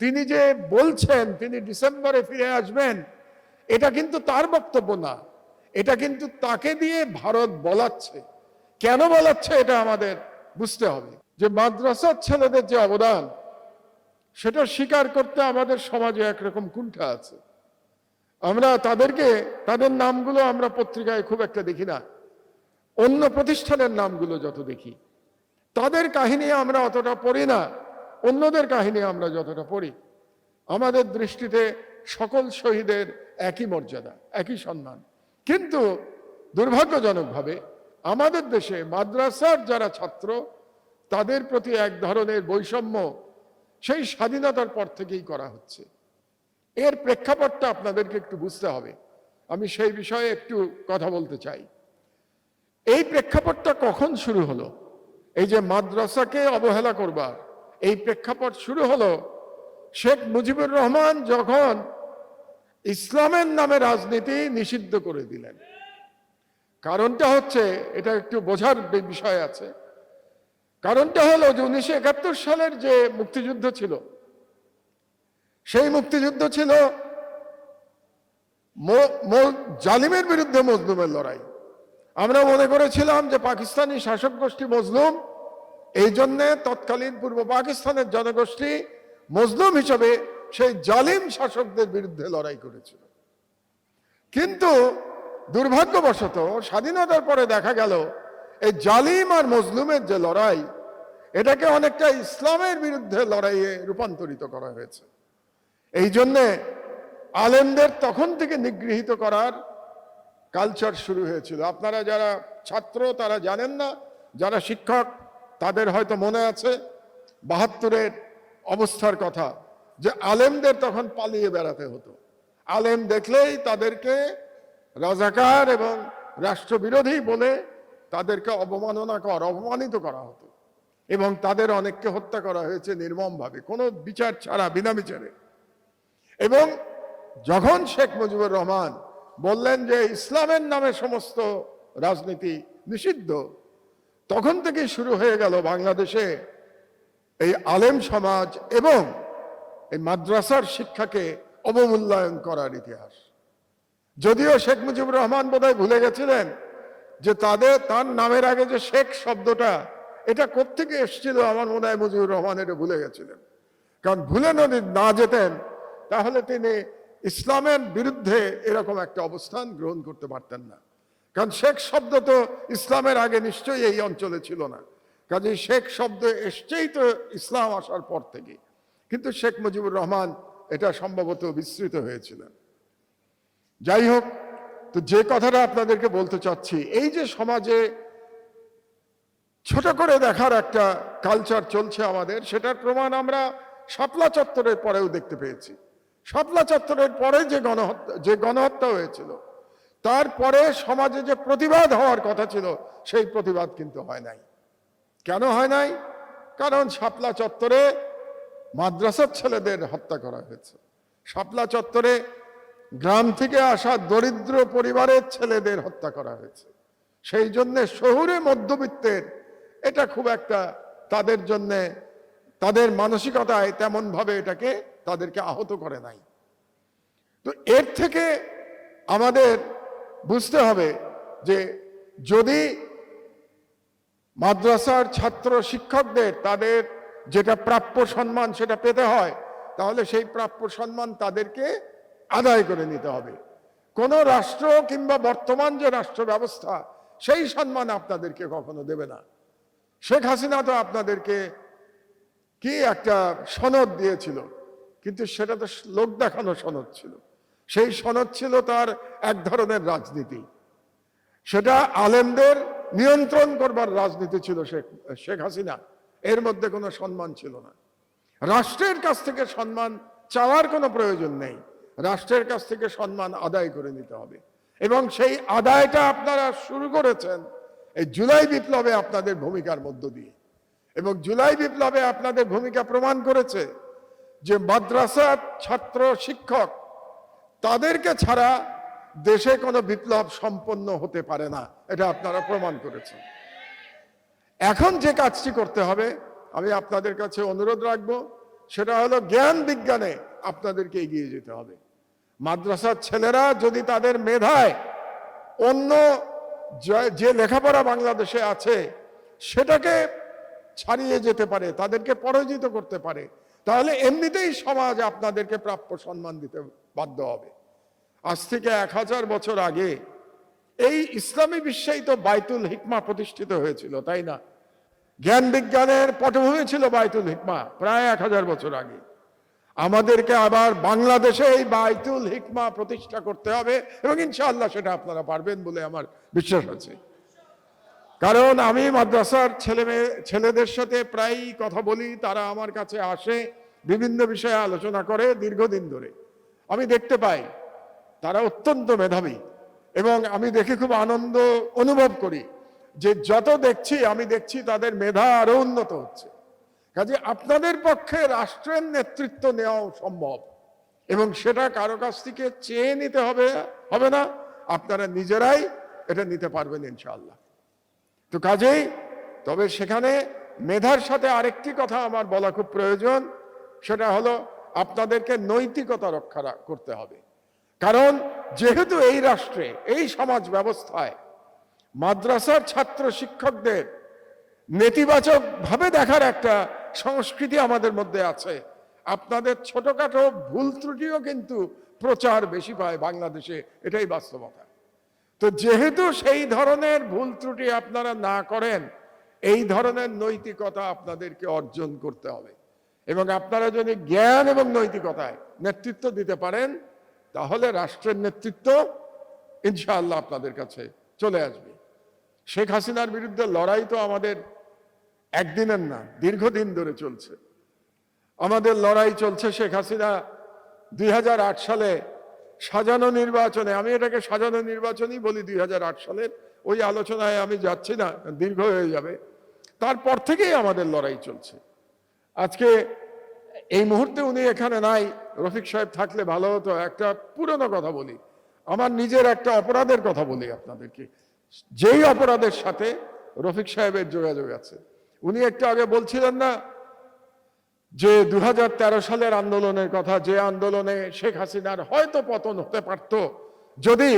তিনি যে বলছেন তিনি ডিসেম্বরে ফিরে আসবেন, এটা কিন্তু তার বক্তব্য না, এটা কিন্তু তাকে দিয়ে ভারত বলাচ্ছে। কেন বলাচ্ছে এটা আমাদের বুঝতে হবে। যে মাদ্রাসার ছেলেদের যে অবদান, সেটা স্বীকার করতে আমাদের সমাজে একরকম কুণ্ঠা আছে। আমরা তাদের নামগুলো আমরা পত্রিকায় খুব একটা দেখি না, অন্য প্রতিষ্ঠানের নামগুলো যত দেখি, তাদের কাহিনী আমরা অতটা পড়ি না, অন্যদের কাহিনী আমরা যতটা পড়ি। আমাদের দৃষ্টিতে সকল শহীদের একই মর্যাদা, একই সম্মান। কিন্তু দুর্ভাগ্যজনকভাবে আমাদের দেশে মাদ্রাসার যারা ছাত্র, তাদের প্রতি এক ধরনের বৈষম্য সেই স্বাধীনতার পর থেকেই করা হচ্ছে। এর প্রেক্ষাপটটা আপনাদেরকে একটু বুঝতে হবে। আমি সেই বিষয়ে একটু কথা বলতে চাই। এই প্রেক্ষাপটটা কখন শুরু হলো? এই যে মাদ্রাসাকে অবহেলা করবার এই প্রেক্ষাপট শুরু হলো শেখ মুজিবুর রহমান যখন ইসলামের নামে রাজনীতি নিষিদ্ধ করে দিলেন। কারণটা হচ্ছে, এটা একটু বোঝার বিষয় আছে। কারণটা হলো যে 1971 সালের যে মুক্তিযুদ্ধ ছিল, সেই মুক্তিযুদ্ধ ছিল জালিমের বিরুদ্ধে মজলুমের লড়াই। আমরা মনে করেছিলাম যে পাকিস্তানি শাসক গোষ্ঠী মজলুম, এই জন্যে তৎকালীন পূর্ব পাকিস্তানের জনগোষ্ঠী মজলুম হিসেবে সেই জালিম শাসকদের বিরুদ্ধে লড়াই করেছিল। কিন্তু দুর্ভাগ্যবশত স্বাধীনতার পরে দেখা গেল এই জালিম আর মজলুমের যে লড়াই, এটাকে অনেকটা ইসলামের বিরুদ্ধে লড়াইয়ে রূপান্তরিত করা হয়েছে। এই জন্যে আলেমদের তখন থেকে নিগৃহীত করার কালচার শুরু হয়েছিল। আপনারা যারা ছাত্র তারা জানেন না, যারা শিক্ষক তাদের হয়তো মনে আছে 72-এর অবস্থার কথা, যে আলেমদের তখন পালিয়ে বেড়াতে হতো। আলেম দেখলেই তাদেরকে রাজাকার এবং রাষ্ট্রবিরোধী বলে তাদেরকে অপমানিত করা হতো, এবং তাদের অনেককে হত্যা করা হয়েছে নির্মমভাবে, কোনো বিচার ছাড়া, বিনা বিচারে। এবং যখন শেখ মুজিবুর রহমান বললেন যে ইসলামের নামে সমস্ত রাজনীতি নিষিদ্ধ, তখন থেকেই শুরু হয়ে গেল বাংলাদেশে এই আলেম সমাজ এবং এই মাদ্রাসার শিক্ষাকে অবমূল্যায়ন করার ইতিহাস। যদিও শেখ মুজিবুর রহমান বোধহয় ভুলে গেছিলেন যে তার নামের আগে যে শেখ শব্দটা, এটা কোত্থেকে এসেছিল, আমার মনে হয় মুজিবুর রহমান এটা ভুলে গেছিলেন। কারণ ভুলে না যেতেন তাহলে তিনি ইসলামের বিরুদ্ধে এরকম একটা অবস্থান গ্রহণ করতে পারতেন না। কারণ শেখ শব্দ তো ইসলামের আগে নিশ্চয়ই এই অঞ্চলে ছিল না, কাজে শেখ শব্দ এসছেই তো ইসলাম আসার পর থেকে। কিন্তু শেখ মুজিবুর রহমান এটা সম্ভবত বিস্মৃত হয়েছিলেন। যাই হোক, তো যে কথাটা আপনাদেরকে বলতে চাচ্ছি, এই যে সমাজে ছোট করে দেখার একটা কালচার চলছে আমাদের, সেটার প্রমাণ আমরা শাপলা চত্বরের পরেও দেখতে পেয়েছি। শাপলা চত্বরের পরে যে গণহত্যা হয়েছিল, তারপরে সমাজে যে প্রতিবাদ হওয়ার কথা ছিল, সেই প্রতিবাদ কিন্তু হয় নাই। কেন হয় নাই? কারণ শাপলা চত্বরে মাদ্রাসার ছেলেদের হত্যা করা হয়েছে। শাপলা চত্বরে গ্রাম থেকে আসা দরিদ্র পরিবারের ছেলেদের হত্যা করা হয়েছে। সেই জন্যে শহুরে মধ্যবিত্তের এটা খুব একটা তাদের জন্যে, তাদের মানসিকতায় তেমন ভাবে এটাকে তাদেরকে আহত করে নাই। তো এর থেকে আমাদের বুঝতে হবে যে যদি মাদ্রাসার ছাত্র শিক্ষকদের তাদের যেটা প্রাপ্য সম্মান সেটা পেতে হয়, তাহলে সেই প্রাপ্য সম্মান তাদেরকে আদায় করে নিতে হবে। কোন রাষ্ট্র কিংবা বর্তমান যে রাষ্ট্র ব্যবস্থা, সেই সম্মান আপনাদেরকে কখনো দেবে না। শেখ হাসিনা তো আপনাদেরকে কি একটা সনদ দিয়েছিল, কিন্তু সেটা তো লোক দেখানো সনদ ছিল। সেই সনদ ছিল তার এক ধরনের রাজনীতি, সেটা আলেমদের নিয়ন্ত্রণ করবার রাজনীতি ছিল শেখ হাসিনা। এর মধ্যে কোনো সম্মান ছিল না। রাষ্ট্রের কাছ থেকে সম্মান চাওয়ার কোনো প্রয়োজন নেই, রাষ্ট্রের কাছ থেকে সম্মান আদায় করে নিতে হবে। এবং সেই আদায়টা আপনারা শুরু করেছেন এই জুলাই বিপ্লবে আপনাদের ভূমিকার মধ্য দিয়ে। এবং জুলাই বিপ্লবে আপনাদের ভূমিকা প্রমাণ করেছে যে মাদ্রাসার ছাত্র শিক্ষক তাদেরকে ছাড়া দেশে কোনো বিপ্লব সম্পন্ন হতে পারে না, এটা আপনারা প্রমাণ করেছেন। এখন যে কাজটি করতে হবে, আমি আপনাদের কাছে অনুরোধ রাখবো সেটা হলো জ্ঞান বিজ্ঞানে আপনাদেরকে এগিয়ে যেতে হবে। মাদ্রাসার ছেলেরা যদি তাদের মেধায় অন্য যে লেখাপড়া বাংলাদেশে আছে সেটাকে ছাড়িয়ে যেতে পারে, তাদেরকে পরাজিত করতে পারে, তাহলে এমনিতেই সমাজ আপনাদেরকে প্রাপ্য সম্মান দিতে বাধ্য হবে। আজ থেকে 1000 বছর আগে এই ইসলামী বিশ্বেই তো বাইতুল হিকমা প্রতিষ্ঠিত হয়েছিল, তাই না? জ্ঞান বিজ্ঞানের পটভূমি ছিল বাইতুল হিকমা প্রায় 1000 বছর আগে। আমাদেরকে আবার বাংলাদেশে এই বাইতুল হিকমা প্রতিষ্ঠা করতে হবে এবং ইনশাআল্লাহ সেটা আপনারা পারবেন বলে আমার বিশ্বাস আছে। কারণ আমি মাদ্রাসার ছেলেদের সাথে প্রায়ই কথা বলি, তারা আমার কাছে আসে, বিভিন্ন বিষয়ে আলোচনা করে দীর্ঘদিন ধরে। আমি দেখতে পাই তারা অত্যন্ত মেধাবী এবং আমি দেখে খুব আনন্দ অনুভব করি যে যত আমি দেখছি তাদের মেধা আরো উন্নত হচ্ছে। কাজে আপনাদের পক্ষে রাষ্ট্রের নেতৃত্ব নেওয়া সম্ভব এবং সেটা কারো কাছ থেকে চেয়ে নিতে হবে না, আপনারা নিজেরাই এটা নিতে পারবেন ইনশাআল্লাহ। তো কাজেই তবে সেখানে মেধার সাথে আরেকটি কথা আমার বলা খুব প্রয়োজন, সেটা হলো আপনাদেরকে নৈতিকতা রক্ষা করতে হবে। কারণ যেহেতু এই রাষ্ট্রে, এই সমাজ ব্যবস্থায় মাদ্রাসার ছাত্র শিক্ষকদের নেতিবাচক ভাবে দেখার একটা সংস্কৃতি আমাদের মধ্যে আছে, আপনাদের ছোটখাটো ভুল ত্রুটিও কিন্তু প্রচার বেশি পায় বাংলাদেশে, এটাই বাস্তবতা। তো যেহেতু সেই ধরনের ভুল ত্রুটি আপনারা না করেন, এই ধরনের নৈতিকতা আপনাদেরকে অর্জন করতে হবে এবং আপনারা যদি জ্ঞান এবং নৈতিকতায় নেতৃত্ব দিতে পারেন তাহলে রাষ্ট্রের নেতৃত্ব ইনশাআল্লাহ আপনাদের কাছে চলে আসবে। শেখ হাসিনার বিরুদ্ধে লড়াই তো আমাদের একদিনের না, দীর্ঘদিন ধরে চলছে। আমাদের লড়াই চলছে। শেখ হাসিনা 2008 সালে সাজানো নির্বাচনে, আমি এটাকে সাজানো নির্বাচনই বলি, 2008 সালের ওই আলোচনায় আমি যাচ্ছি না, দীর্ঘ হয়ে যাবে। তারপর থেকেই আমাদের লড়াই চলছে। আজকে এই মুহূর্তে উনি এখানে নাই, রফিক সাহেব থাকলে ভালো হতো। একটা পুরনো কথা বলি, আমার নিজের একটা অপরাধের কথা বলি আপনাদেরকে, যেই অপরাধের সাথে রফিক সাহেবের যোগাযোগ আছে। উনি একটু আগে বলছিলেন না যে 2013 সালের আন্দোলনের কথা, যে আন্দোলনে শেখ হাসিনার হয়তো পতন হতে পারত যদি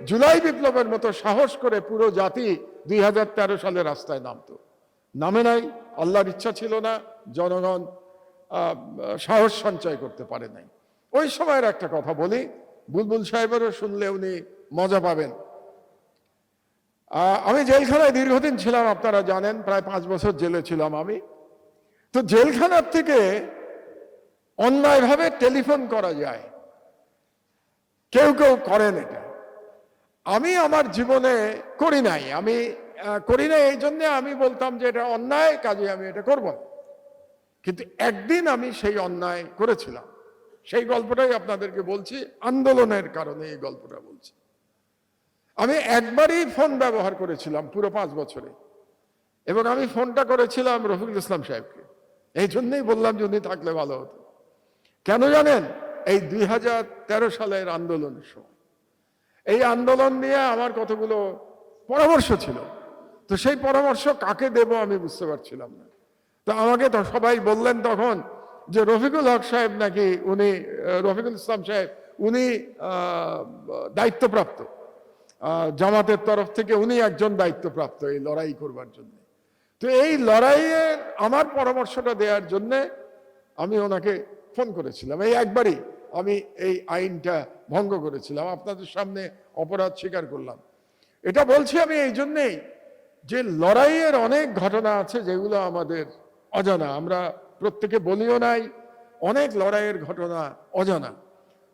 জুলাই বিপ্লবের মতো সাহস করে পুরো জাতি 2013 সালে রাস্তায় নামতো। নামে নাই, আল্লাহর ইচ্ছা ছিল না, জনগণ সাহস সঞ্চয় করতে পারে নাই। ওই সময়ের একটা কথা বলি, বুলবুল সাহেবেরও শুনলে উনি মজা পাবেন। আমি জেলখানায় দীর্ঘদিন ছিলাম, আপনারা জানেন, প্রায় 5 বছর জেলে ছিলাম আমি। তো জেলখানার থেকে অন্যায়ভাবে টেলিফোন করা যায়, কেউ কেউ করেন এটা। আমি আমার জীবনে করি নাই, এই জন্য আমি বলতাম যে এটা অন্যায়, কাজে আমি এটা করব না। কিন্তু একদিন আমি সেই অন্যায় করেছিলাম, সেই গল্পটাই আপনাদেরকে বলছি, আন্দোলনের কারণে এই গল্পটা বলছি। আমি একবারই ফোন ব্যবহার করেছিলাম পুরো 5 বছরে, এবং আমি ফোনটা করেছিলাম রফিকুল ইসলাম সাহেবকে। এই জন্যই বললাম যে উনি থাকলে ভালো হতো। কেন জানেন? এই 2013 সালের আন্দোলনের সময় এই আন্দোলন নিয়ে আমার কতগুলো পরামর্শ ছিল, তো সেই পরামর্শ কাকে দেব আমি বুঝতে পারছিলাম না। তো আমাকে তো সবাই বললেন তখন যে রফিকুল হক সাহেব নাকি, উনি রফিকুল ইসলাম সাহেব, উনি দায়িত্বপ্রাপ্ত, জামাতের তরফ থেকে উনি একজন দায়িত্বপ্রাপ্ত এই লড়াই করবার জন্য। তো এই লড়াইয়ে আমার পরামর্শটা দেওয়ার জন্য আমি ওনাকে ফোন করেছিলাম। এই একবারই আমি এই আইনটা ভঙ্গ করেছিলাম, আপনাদের সামনে অপরাধ স্বীকার করলাম। এটা বলছি আমি এই জন্যেই যে লড়াইয়ের অনেক ঘটনা আছে যেগুলো আমাদের অজানা, আমরা প্রত্যেকে বলিও নাই, অনেক লড়াইয়ের ঘটনা অজানা।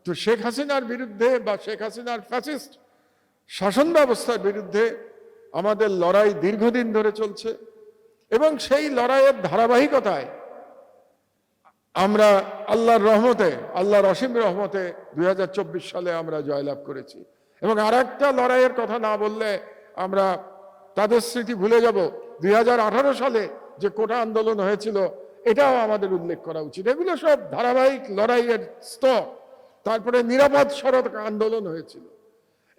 তো শেখ হাসিনার বিরুদ্ধে বা শেখ হাসিনার ফ্যাসিস্ট শাসন ব্যবস্থার বিরুদ্ধে আমাদের লড়াই দীর্ঘদিন ধরে চলছে এবং সেই লড়াইয়ের ধারাবাহিকতায় আমরা আল্লাহর রহমতে, আল্লাহর অসীম রহমতে 2024 সালে আমরা জয়লাভ করেছি। এবং আর একটা লড়াইয়ের কথা না বললে আমরা তাদের স্মৃতি ভুলে যাব। 2018 সালে যে কোটা আন্দোলন হয়েছিল, এটাও আমাদের উল্লেখ করা উচিত। এগুলো সব ধারাবাহিক লড়াইয়ের স্তর। তারপরে নিরাপদ সড়ক আন্দোলন হয়েছিল।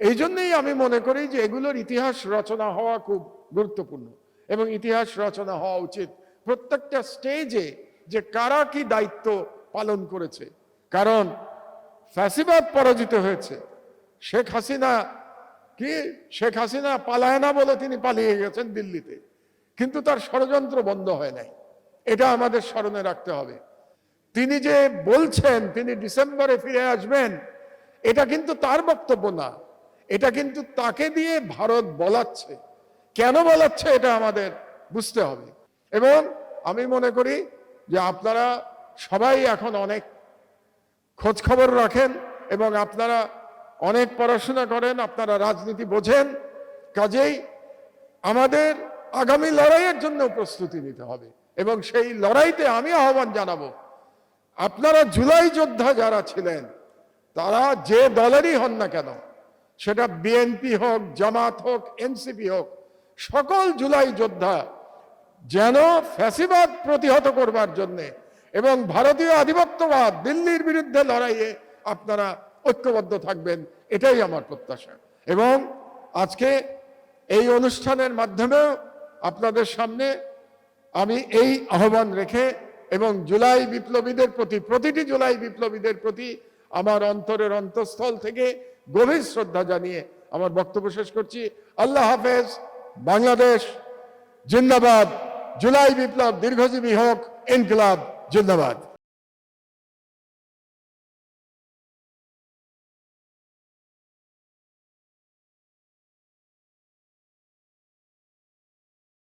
এই জন্যই আমি মনে করি যে এগুলোর ইতিহাস রচনা হওয়া খুব গুরুত্বপূর্ণ এবং ইতিহাস রচনা হওয়া উচিত। প্রত্যেকটা স্টেজে যে কারা কি দায়িত্ব পালন করেছে। কারণ ফ্যাসিবাদ পরাজিত হয়েছে। শেখ হাসিনা পালায় না বলে তিনি পালিয়ে গেছেন দিল্লিতে, কিন্তু তার ষড়যন্ত্র বন্ধ হয় নাই। এটা আমাদের স্মরণে রাখতে হবে। তিনি যে বলছেন তিনি ডিসেম্বরে ফিরে আসবেন, এটা কিন্তু তার বক্তব্য না, এটা কিন্তু তাকে দিয়ে ভারত বলাচ্ছে। কেন বলাচ্ছে এটা আমাদের বুঝতে হবে। এবং আমি মনে করি যে আপনারা সবাই এখন অনেক খোঁজ খবর রাখেন এবং আপনারা অনেক পড়াশোনা করেন, আপনারা রাজনীতি বোঝেন। কাজেই আমাদের আগামী লড়াইয়ের জন্য প্রস্তুতি নিতে হবে এবং সেই লড়াইতে আমি আহ্বান জানাবো, আপনারা জুলাই যোদ্ধা যারা ছিলেন, তারা যে দলেরই হন না কেন, সেটা বিএনপি হোক, জামাত হোক, এনসিপি হোক, সকল জুলাই যোদ্ধা যেন ফ্যাসিবাদ প্রতিহত করবার জন্য এবং ভারতীয় আধিপত্যবাদ দিল্লির বিরুদ্ধে লড়াইয়ে আপনারা ঐক্যবদ্ধ থাকবেন, এটাই আমার প্রত্যাশা। এবং আজকে এই অনুষ্ঠানের মাধ্যমেও আপনাদের সামনে আমি এই আহ্বান রেখে এবং জুলাই বিপ্লবীদের প্রতি, প্রতিটি জুলাই বিপ্লবীদের প্রতি আমার অন্তরের অন্তঃস্থল থেকে গভীর শ্রদ্ধা জানিয়ে আমার বক্তব্য শেষ করছি। আল্লাহ হাফেজ। বাংলাদেশ জিন্দাবাদ। জুলাই বিপ্লব দীর্ঘজীবী হোক। ইনকিলাব জিন্দাবাদ।